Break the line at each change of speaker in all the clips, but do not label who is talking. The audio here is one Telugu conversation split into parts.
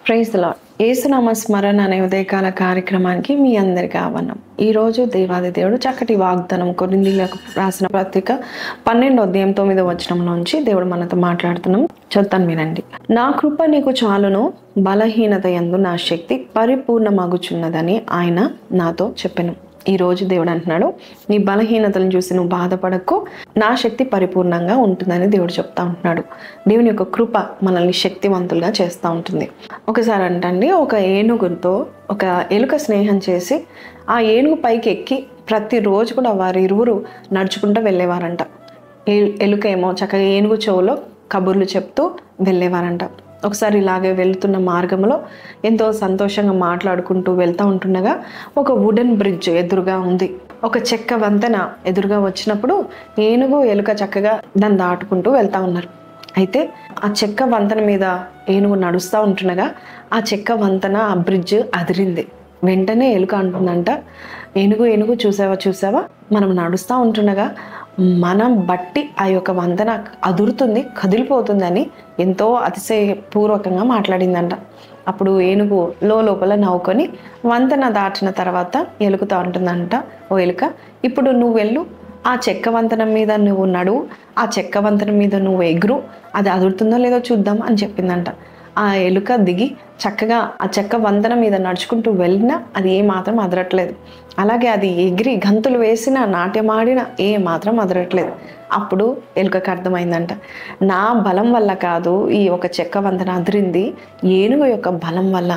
Praise the lord. యేసునామ స్మరణ అనే ఉదయకాల కార్యక్రమానికి మీ అందరికీ ఆహ్వానం. ఈరోజు దేవాది దేవుడు చక్కటి వాగ్దానం కొరింథీయులకు రాసిన పత్రిక 12వ అధ్యాయం 9వ వచనం నుంచి దేవుడు మనతో మాట్లాడుతున్నాం. చెప్తాను వినండి. నా కృప నీకు చాలును, బలహీనత యందు నా శక్తి పరిపూర్ణమగుచున్నదని ఆయన నాతో చెప్పెను. ఈరోజు దేవుడు అంటున్నాడు, నీ బలహీనతలను చూసి నువ్వు బాధపడకు, నా శక్తి పరిపూర్ణంగా ఉంటుందని దేవుడు చెప్తా ఉంటున్నాడు. దేవుని యొక్క కృప మనల్ని శక్తివంతులుగా చేస్తూ ఉంటుంది. ఒకసారి అంటండి, ఒక ఏనుగుతో ఒక ఎలుక స్నేహం చేసి ఆ ఏనుగు పైకి ఎక్కి ప్రతిరోజు కూడా వారి ఇరువురు నడుచుకుంటూ వెళ్ళేవారంట. ఎలుక ఏమో చక్కగా ఏనుగు చెవులో కబుర్లు చెప్తూ వెళ్ళేవారంట. ఒకసారి ఇలాగే వెళ్తున్న మార్గంలో ఎంతో సంతోషంగా మాట్లాడుకుంటూ వెళ్తూ ఉంటుండగా ఒక వుడెన్ బ్రిడ్జ్ ఎదురుగా ఉంది. ఒక చెక్క వంతెన ఎదురుగా వచ్చినప్పుడు ఏనుగు ఎలుక చక్కగా దాన్ని దాటుకుంటూ వెళ్తూ ఉన్నారు. అయితే ఆ చెక్క వంతెన మీద ఏనుగు నడుస్తూ ఉంటుండగా ఆ చెక్క వంతెన ఆ బ్రిడ్జ్ అదిరింది. వెంటనే ఎలుక అంటుందంట, ఏనుగు చూసావా మనం నడుస్తూ ఉంటుండగా మనం బట్టి ఆ యొక్క వంతెన అదురుతుంది, కదిలిపోతుందని ఎంతో అతిశయపూర్వకంగా మాట్లాడిందంట. అప్పుడు ఏనుగు లోపల నవ్వుకొని వంతెన దాటిన తర్వాత ఎలుకతో అంటుందంట, ఓ ఎలుక, ఇప్పుడు నువ్వు వెళ్ళు, ఆ చెక్క వంతెన మీద నువ్వు నడువు, ఆ చెక్క వంతెన మీద నువ్వు ఎగురు, అది అదురుతుందో లేదో చూద్దాం అని చెప్పిందంట. ఆ ఎలుక దిగి చక్కగా ఆ చెక్క వంతెన మీద నడుచుకుంటూ వెళ్ళినా అది ఏమాత్రం అదరట్లేదు. అలాగే అది ఎగిరి గంతులు వేసినా నాట్యమాడినా ఏమాత్రం అదరట్లేదు. అప్పుడు ఎలుకకు అర్థమైందంట, నా బలం వల్ల కాదు ఈ ఒక చెక్క వంతెన అదిరింది, ఏనుగు యొక్క బలం వల్ల.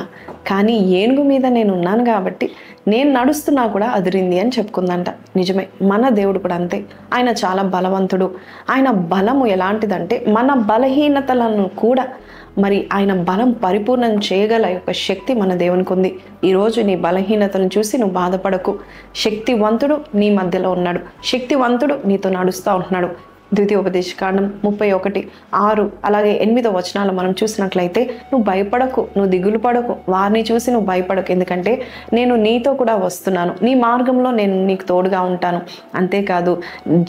కానీ ఏనుగు మీద నేను ఉన్నాను కాబట్టి నేను నడుస్తున్నా కూడా అదిరింది అని చెప్పుకుందంట. నిజమే, మన దేవుడు కూడా అంతే. ఆయన చాలా బలవంతుడు. ఆయన బలము ఎలాంటిదంటే మన బలహీనతలను కూడా మరి ఆయన బలం పరిపూర్ణం చేయగల యొక్క శక్తి మన దేవునికి ఉంది. ఈరోజు నీ బలహీనతలను చూసి నువ్వు బాధపడకు. శక్తివంతుడు నీ మధ్యలో ఉన్నాడు. శక్తివంతుడు నీతో నడుస్తూ ఉంటున్నాడు. ద్వితీయోపదేశకాండం 31:6 అలాగే 8వ వచనాలు మనం చూసినట్లయితే, నువ్వు భయపడకు, నువ్వు దిగులు పడకు, వారిని చూసి నువ్వు భయపడకు, ఎందుకంటే నేను నీతో కూడా వస్తున్నాను, నీ మార్గంలో నేను నీకు తోడుగా ఉంటాను, అంతేకాదు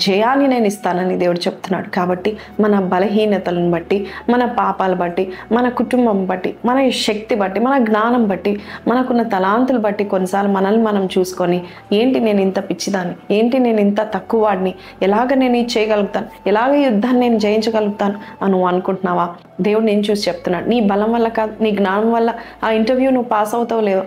జయాన్ని నేను ఇస్తానని దేవుడు చెప్తున్నాడు. కాబట్టి మన బలహీనతలను బట్టి, మన పాపాలు బట్టి, మన కుటుంబం బట్టి, మన శక్తి బట్టి, మన జ్ఞానం బట్టి, మనకున్న తలాంతులు బట్టి కొన్నిసార్లు మనల్ని మనం చూసుకొని, ఏంటి నేను ఇంత పిచ్చిదాన్ని, ఏంటి నేను ఇంత తక్కువ వాడిని, ఎలాగ నేను ఇది చేయగలుగుతాను, ఎలాగ యుద్ధాన్ని నేను జయించగలుగుతాను అని నువ్వు అనుకుంటున్నావా? దేవుడు నేను చూసి చెప్తున్నాడు, నీ బలం వల్ల కాదు, నీ జ్ఞానం వల్ల ఆ ఇంటర్వ్యూ నువ్వు పాస్ అవుతావు లేదో,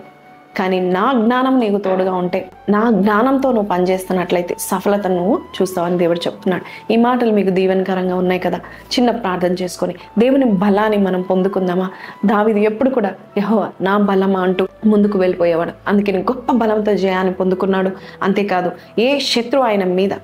కానీ నా జ్ఞానం నీకు తోడుగా ఉంటే, నా జ్ఞానంతో నువ్వు పనిచేస్తున్నట్లయితే సఫలత నువ్వు చూస్తావని దేవుడు చెప్తున్నాడు. ఈ మాటలు మీకు దీవెనకరంగా ఉన్నాయి కదా. చిన్న ప్రార్థన చేసుకొని దేవుని బలాన్ని మనం పొందుకుందామా? దావీదు ఎప్పుడు కూడా యెహోవా నా బలమా అంటూ ముందుకు వెళ్ళిపోయేవాడు. అందుకని గొప్ప బలంతో జయాన్ని పొందుకున్నాడు. అంతేకాదు ఏ శత్రువు ఆయన మీద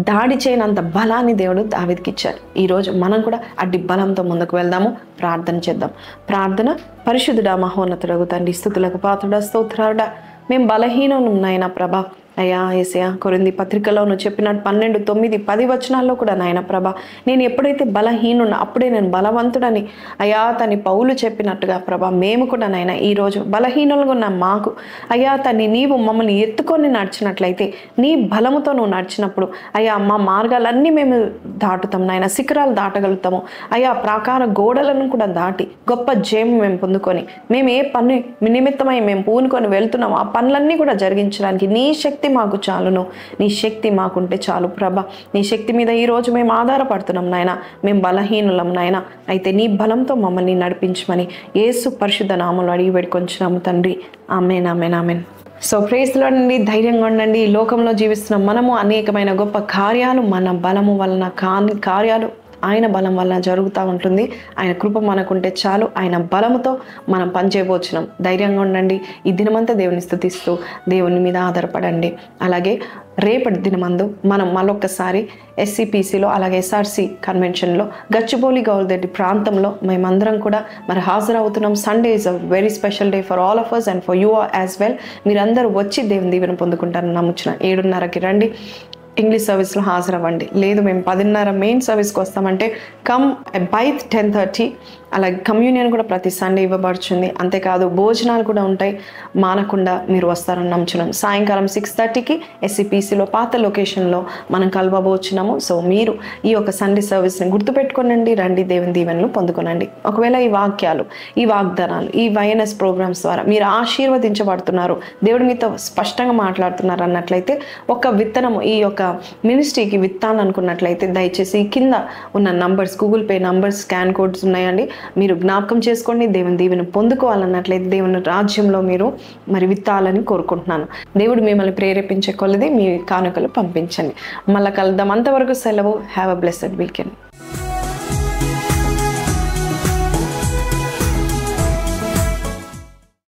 దాడి చేయనంత బలాన్ని దేవుడు దావీదుకి ఇచ్చాడు. ఈరోజు మనం కూడా అడ్డి బలంతో ముందుకు వెళ్దాము. ప్రార్థన చేద్దాం. ప్రార్థన. పరిశుద్ధుడా, మహోన్నతుడగు తండ్రి, స్తుతులకు పాత్రుడా, స్తోత్రాలుడా, మేము బలహీనం నాయన ప్రభా. అయ్యా యేసయ్యా, కొరింథీ పత్రికలో నువ్వు చెప్పినట్టు 12, 9, 10 వచనాల్లో కూడా నాయన ప్రభా, నేను ఎప్పుడైతే బలహీనున్నా అప్పుడే నేను బలవంతుడని అయ్యా తని పౌలు చెప్పినట్టుగా ప్రభా, మేము కూడా నాయన ఈరోజు బలహీనులుగా ఉన్న మాకు అయ్యా తని నీవు మమ్మల్ని ఎత్తుకొని నడిచినట్లయితే, నీ బలముతో నువ్వు నడిచినప్పుడు అయ్యా మా మార్గాలన్నీ మేము దాటుతాం నాయన, శిఖరాలు దాటగలుగుతాము అయ్యా, ప్రాకార గోడలను కూడా దాటి గొప్ప జయం మేము పొందుకొని, మేము ఏ పని నిమిత్తమై మేము పూనుకొని వెళ్తున్నాము ఆ పనులన్నీ కూడా జరిగించడానికి నీ శక్తి మాకు చాలును, నీ శక్తి మాకుంటే చాలు ప్రభా. నీ శక్తి మీద ఈరోజు మేము ఆధారపడుతున్నాం నాయన, మేము బలహీనులం నాయన. అయితే నీ బలంతో మమ్మల్ని నడిపించమని యేసు పరిశుద్ధ నామములో అడిగి వేడుకొంచున్నాము తండ్రి. ఆమేన్, ఆమేన్, ఆమేన్. సో ప్రైజ్ ది లార్డ్ అండి. ధైర్యంగా ఉండండి. ఈ లోకంలో జీవిస్తున్న మనము అనేకమైన గొప్ప కార్యాలు మన బలము వలన కార్యాలు ఆయన బలం వల్ల జరుగుతూ ఉంటుంది. ఆయన కృప మనకుంటే చాలు. ఆయన బలముతో మనం పనిచేయబోచున్నాం. ధైర్యంగా ఉండండి. ఈ దినమంతా దేవుని స్తుతిస్తూ దేవుని మీద ఆధారపడండి. అలాగే రేపటి దినమందు మనం మళ్ళొక్కసారి SCPCలో అలాగే SRC కన్వెన్షన్లో గచ్చిబౌలి గౌల్దెడ్డి ప్రాంతంలో మేమందరం కూడా మరి హాజరవుతున్నాం. Sunday is a very special day for all of us and for you as well. మీరందరూ వచ్చి దేవుని దీవెన పొందుకుంటారని నమ్ముచున్న 7:30కి రండి. ఇంగ్లీష్ సర్వీస్లో హాజరవ్వండి. లేదు మేము 10:30 మెయిన్ సర్వీస్కి వస్తామంటే కమ్ బై 10:30 అలాగే కమ్యూనియన్ కూడా ప్రతి సండే ఇవ్వబడుతుంది. అంతేకాదు భోజనాలు కూడా ఉంటాయి. మానకుండా మీరు వస్తారని నమ్ముచున్నాను. సాయంకాలం 6:30కి SCPCలో పాత లొకేషన్లో మనం కలవబోచున్నాము. సో మీరు ఈ యొక్క సండే సర్వీస్ని గుర్తుపెట్టుకోనండి, రండి, దేవుని దీవెనలు పొందుకోనండి. ఒకవేళ ఈ వాక్యాలు, ఈ వాగ్దానాలు, ఈ YNS ప్రోగ్రామ్స్ ద్వారా మీరు ఆశీర్వదించబడుతున్నారు, దేవుడు మీతో స్పష్టంగా మాట్లాడుతున్నారు అన్నట్లయితే ఒక విత్తనము ఈ యొక్క మినిస్ట్రీకి విత్తాలనుకున్నట్లయితే దయచేసి కింద ఉన్న numbers, Google pay numbers, scan codes ఉన్నాయండి. మీరు జ్ఞాపకం చేసుకోండి. దేవుని దీవెన పొందుకోవాలన్నట్లయితే దేవుని రాజ్యంలో మీరు మరి విత్తాలని కోరుకుంటున్నాను. దేవుడు మిమ్మల్ని ప్రేరేపించే కొలది మీ కానుకలు పంపించండి. మళ్ళీ కలుద్దాం. అంతవరకు సెలవు. Have a blessed weekend.